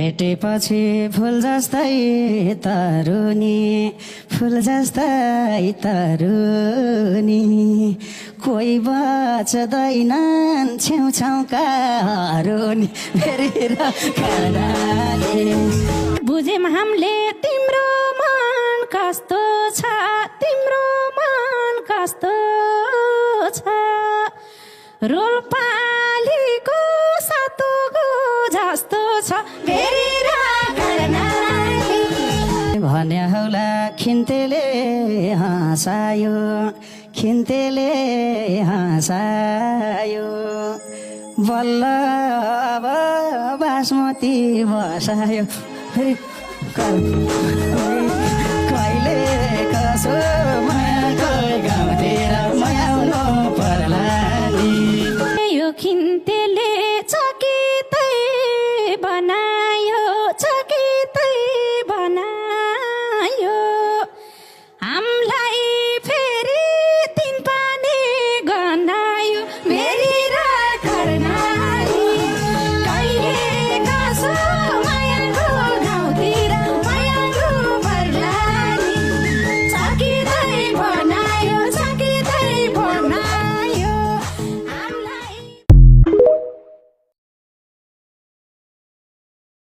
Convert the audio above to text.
भेटेपछि फुल जस्तै तरुनी फुल जस्तै तरुनी कोही बच्दैनन् छेउछाउका रुनी फेरि खराले बुझ्यौँ हामीले तिम्रो मन कस्तो छ तिम्रो मन कस्तो छ रोल्पालीको सातोको जस्तो छ फेरि कर्णाली भने होला खिन्तेले हाँसायो खिन्तेले हाँसायो बल्ल अब बासमती बसायो फेरि कहिले कसो